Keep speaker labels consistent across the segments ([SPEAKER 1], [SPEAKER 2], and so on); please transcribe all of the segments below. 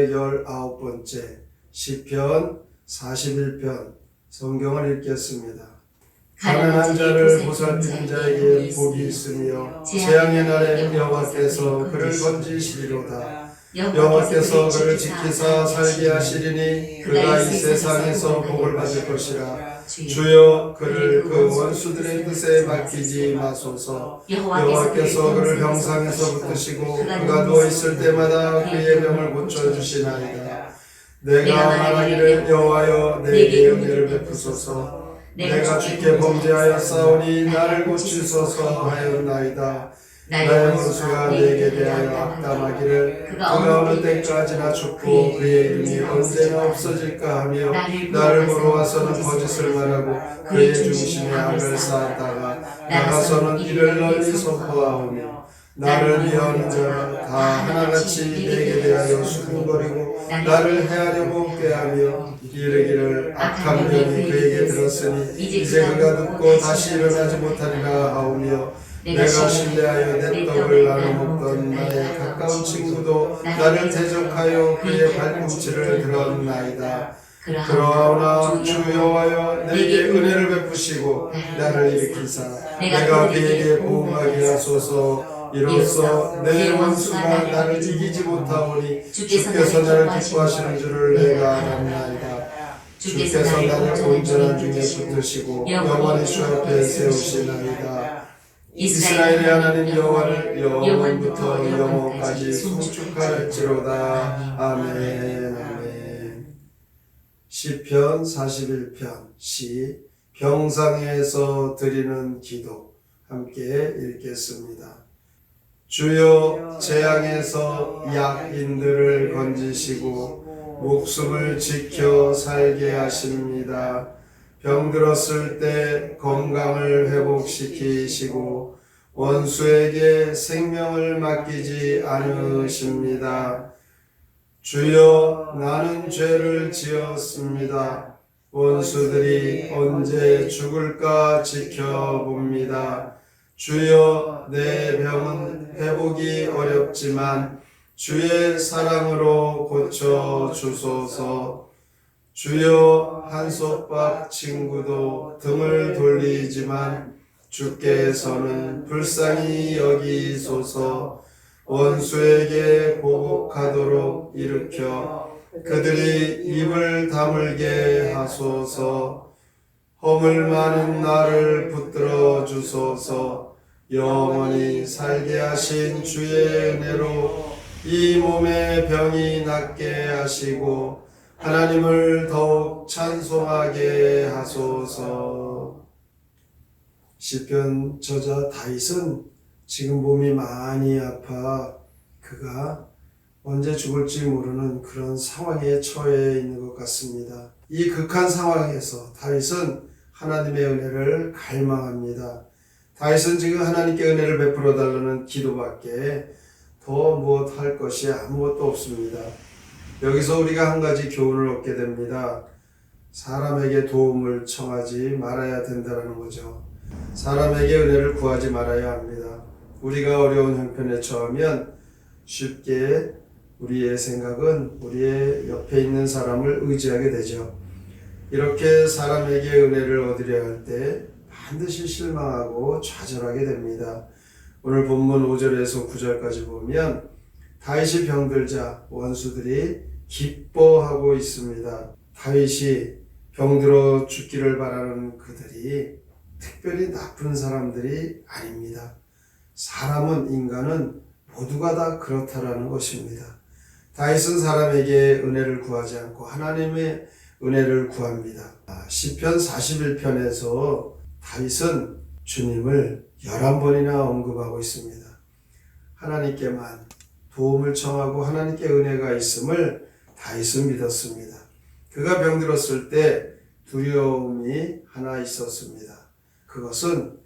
[SPEAKER 1] 519번째 시편 41편 성경을 읽겠습니다. 가난한 자를 보살피는 자에게 복이 있으며 재앙의 날에 여호와께서 그를 건지시리로다. 여호와께서 그를 지키사 살게 하시리니 그가 이 세상에서 복을 받을 것이라. 주여 그를 그 원수들의 뜻에 맡기지 마소서. 여호와께서 그를 병상에서 붙드시고 그가 누워있을 때마다 그의 병을 고쳐주시나이다. 내가 말하기를 여호와여 내게 은혜를 베푸소서. 내가 주께 범죄하여 싸우니 나를 고치소서 하였나이다. 나의 원수가 내게 대하여 악담하기를 그가 어느 때까지나 죽고 그의 이름이 언제나 없어질까 하며 나를 보러 와서는 거짓을 말하고 그의 중심에 악을 쌓았다가 나가서는 이를 널리 선포하오며 나를 미워하는 자가 다 하나같이 내게 대하여 수군거리고 나를 해하려고 꾀하며 이르기를 악한 병이 그에게 들었으니 이제 그가 눕고 다시 일어나지 못하리라 하오며 내가 신뢰하여 내 떡을 나눠 먹던 나의 가까운 친구도 나를 대적하여 그의 발꿈치를 들었나이다. 그러나 주 여호와여 내게 은혜를 베푸시고 나를 일으키사 내가 그에게 보응하게 하소서. 이로써 내 원수가 나를 이기지 못하오니 주께서 나를 기뻐하시는 줄을 내가 알았나이다. 주께서 나를 온전한 중에 붙드시고 영원히 주 앞에 세우시나이다. 이스라엘의 하나님 여호와를 영원부터 영원까지 송축할지로다. 아멘. 아멘. 시편 41편 시 병상에서 드리는 기도 함께 읽겠습니다. 주여 재앙에서 약인들을 건지시고 목숨을 지켜 살게 하십니다. 병들었을 때 건강을 회복시키시고 원수에게 생명을 맡기지 않으십니다. 주여 나는 죄를 지었습니다. 원수들이 언제 죽을까 지켜봅니다. 주여 내 병은 회복이 어렵지만 주의 사랑으로 고쳐주소서. 주여 한솥밥 친구도 등을 돌리지만 주께서는 불쌍히 여기소서. 원수에게 보복하도록 일으켜 그들이 입을 다물게 하소서. 허물 많은 나를 붙들어 주소서. 영원히 살게 하신 주의 은혜로 이 몸의 병이 낫게 하시고 하나님을 더욱 찬송하게 하소서. 시편 저자 다윗은 지금 몸이 많이 아파 그가 언제 죽을지 모르는 그런 상황에 처해 있는 것 같습니다. 이 극한 상황에서 다윗은 하나님의 은혜를 갈망합니다. 다윗은 지금 하나님께 은혜를 베풀어 달라는 기도밖에 더 무엇할 것이 아무것도 없습니다. 여기서 우리가 한 가지 교훈을 얻게 됩니다. 사람에게 도움을 청하지 말아야 된다는 거죠. 사람에게 은혜를 구하지 말아야 합니다. 우리가 어려운 형편에 처하면 쉽게 우리의 생각은 우리의 옆에 있는 사람을 의지하게 되죠. 이렇게 사람에게 은혜를 얻으려 할 때 반드시 실망하고 좌절하게 됩니다. 오늘 본문 5절에서 9절까지 보면 다윗이 병들자 원수들이 기뻐하고 있습니다. 다윗이 병들어 죽기를 바라는 그들이 특별히 나쁜 사람들이 아닙니다. 인간은 모두가 다 그렇다라는 것입니다. 다윗은 사람에게 은혜를 구하지 않고 하나님의 은혜를 구합니다. 시편 41편에서 다윗은 주님을 11번이나 언급하고 있습니다. 하나님께만 도움을 청하고 하나님께 은혜가 있음을 다윗은 믿었습니다. 그가 병들었을 때 두려움이 하나 있었습니다. 그것은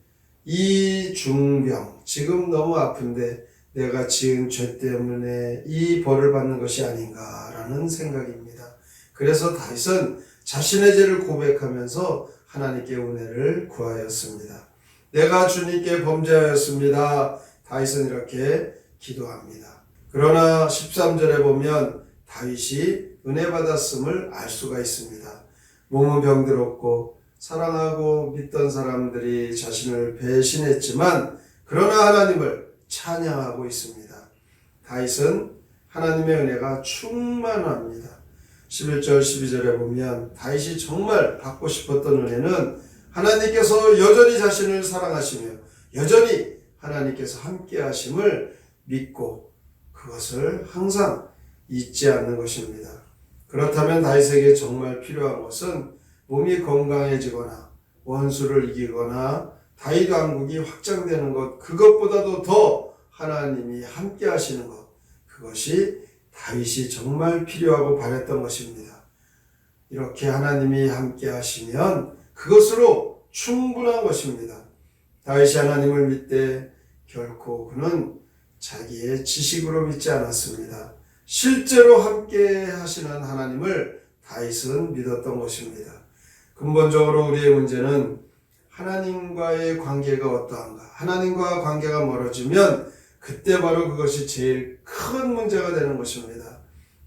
[SPEAKER 1] 이 중병, 지금 너무 아픈데 내가 지은 죄 때문에 이 벌을 받는 것이 아닌가라는 생각입니다. 그래서 다윗은 자신의 죄를 고백하면서 하나님께 은혜를 구하였습니다. 내가 주님께 범죄하였습니다. 다윗은 이렇게 기도합니다. 그러나 13절에 보면 다윗이 은혜 받았음을 알 수가 있습니다. 몸은 병들었고 사랑하고 믿던 사람들이 자신을 배신했지만 그러나 하나님을 찬양하고 있습니다. 다윗은 하나님의 은혜가 충만합니다. 11절 12절에 보면 다윗이 정말 받고 싶었던 은혜는 하나님께서 여전히 자신을 사랑하시며 여전히 하나님께서 함께 하심을 믿고 그것을 항상 잊지 않는 것입니다. 그렇다면 다윗에게 정말 필요한 것은 몸이 건강해지거나 원수를 이기거나 다윗 왕국이 확장되는 것, 그것보다도 더 하나님이 함께 하시는 것, 그것이 다윗이 정말 필요하고 바랬던 것입니다. 이렇게 하나님이 함께 하시면 그것으로 충분한 것입니다. 다윗이 하나님을 믿되 결코 그는 자기의 지식으로 믿지 않았습니다. 실제로 함께 하시는 하나님을 다윗은 믿었던 것입니다. 근본적으로 우리의 문제는 하나님과의 관계가 어떠한가? 하나님과 관계가 멀어지면 그때 바로 그것이 제일 큰 문제가 되는 것입니다.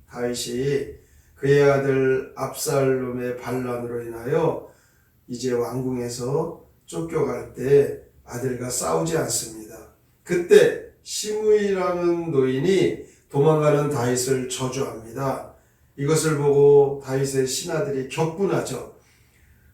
[SPEAKER 1] 다윗이 그의 아들 압살롬의 반란으로 인하여 이제 왕궁에서 쫓겨갈 때 아들과 싸우지 않습니다. 그때 시므이라는 노인이 도망가는 다윗을 저주합니다. 이것을 보고 다윗의 신하들이 격분하죠.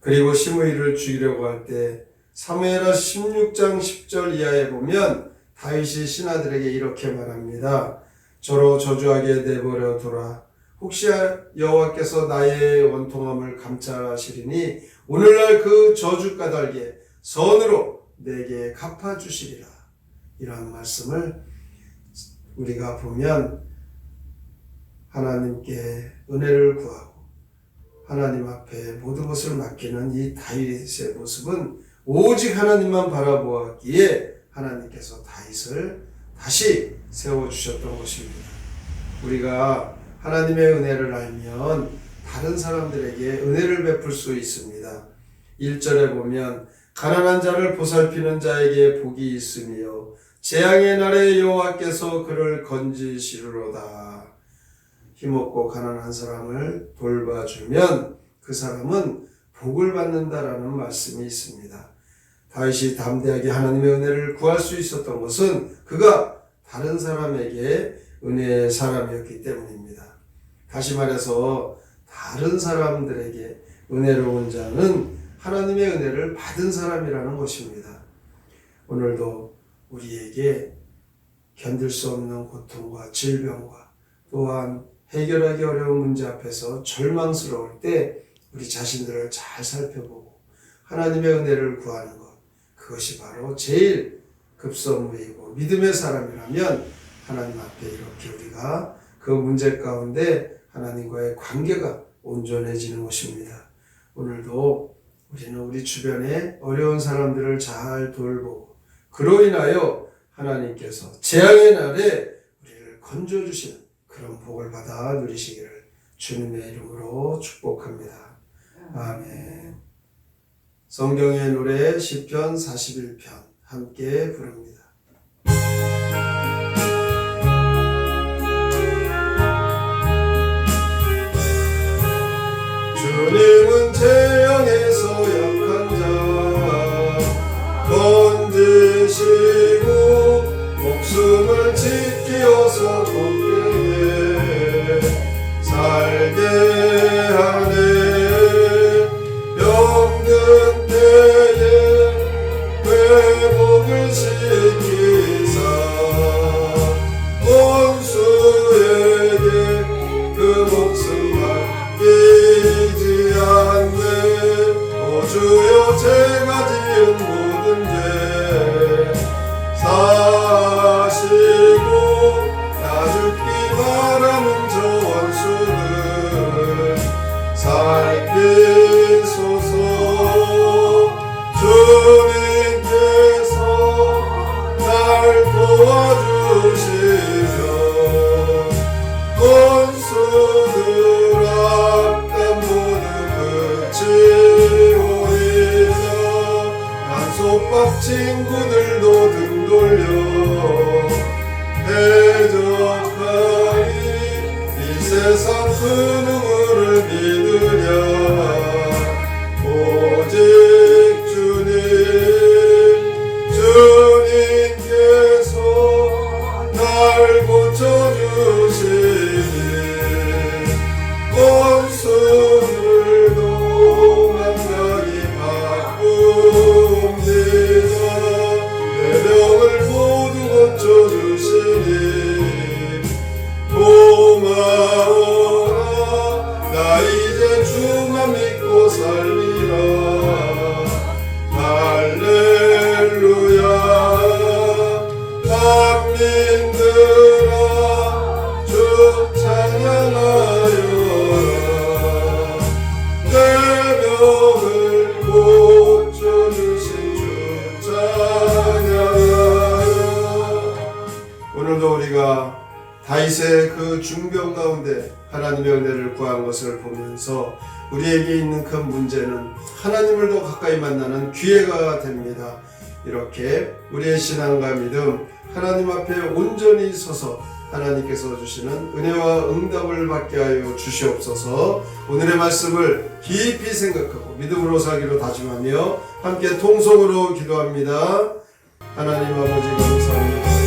[SPEAKER 1] 그리고 시므이를 죽이려고 할 때 사무엘하 16장 10절 이하에 보면 다윗이 신하들에게 이렇게 말합니다. 저로 저주하게 내버려 두라. 혹시 여호와께서 나의 원통함을 감찰하시리니 오늘날 그 저주 까닭에 선으로 내게 갚아주시리라. 이런 말씀을 우리가 보면 하나님께 은혜를 구하고 하나님 앞에 모든 것을 맡기는 이 다윗의 모습은 오직 하나님만 바라보았기에 하나님께서 다윗을 다시 세워주셨던 것입니다. 우리가 하나님의 은혜를 알면 다른 사람들에게 은혜를 베풀 수 있습니다. 1절에 보면 가난한 자를 보살피는 자에게 복이 있으며 재앙의 날에 여호와께서 그를 건지시리로다. 힘없고 가난한 사람을 돌봐주면 그 사람은 복을 받는다라는 말씀이 있습니다. 다윗이 담대하게 하나님의 은혜를 구할 수 있었던 것은 그가 다른 사람에게 은혜의 사람이었기 때문입니다. 다시 말해서 다른 사람들에게 은혜로운 자는 하나님의 은혜를 받은 사람이라는 것입니다. 오늘도 우리에게 견딜 수 없는 고통과 질병과 또한 해결하기 어려운 문제 앞에서 절망스러울 때 우리 자신들을 잘 살펴보고 하나님의 은혜를 구하는 것, 그것이 바로 제일 급선무이고 믿음의 사람이라면 하나님 앞에 이렇게 우리가 그 문제 가운데 하나님과의 관계가 온전해지는 것입니다. 오늘도 우리는 우리 주변에 어려운 사람들을 잘 돌보고 그로 인하여 하나님께서 재앙의 날에 우리를 건져주시는 그런 복을 받아 누리시기를 주님의 이름으로 축복합니다. 아멘. 성경의 노래 시편 41편 함께 부릅니다. 주님은 재앙에서 약한 자 건지시고 목숨을 지키어서 복되게 살게 하네. 병든 때에 회복을 시키사 원수에게 그 목숨 맡기지 않네. 오 주여 제가 지은 모든 죄 사시고 나 죽기 바라는 저 원수를 살피소서. 주님께서 날 도와주시며 원수들 악한 모두 그치오리라. 난 속박 친구들도 등 돌려 대적하니 이 세상 그 누구를 믿으랴 오직 주님께서 날 고쳐주시니 원수들도 만나기 바쁩니다 내 병을 모두 고쳐주시니 고마워라 나 이제 주만 믿고 살리라 할렐루야 만민들아 주 찬양하여라 내 병을 고쳐주신 주 찬양하여라 오늘도 우리가 다윗의 그 중병 가운데 하나님의 은혜를 구한 것을 보면서 우리에게 있는 큰 문제는 하나님을 더 가까이 만나는 기회가 됩니다. 이렇게 우리의 신앙과 믿음 하나님 앞에 온전히 서서 하나님께서 주시는 은혜와 응답을 받게 하여 주시옵소서. 오늘의 말씀을 깊이 생각하고 믿음으로 살기로 다짐하며 함께 통성으로 기도합니다. 하나님 아버지 감사합니다.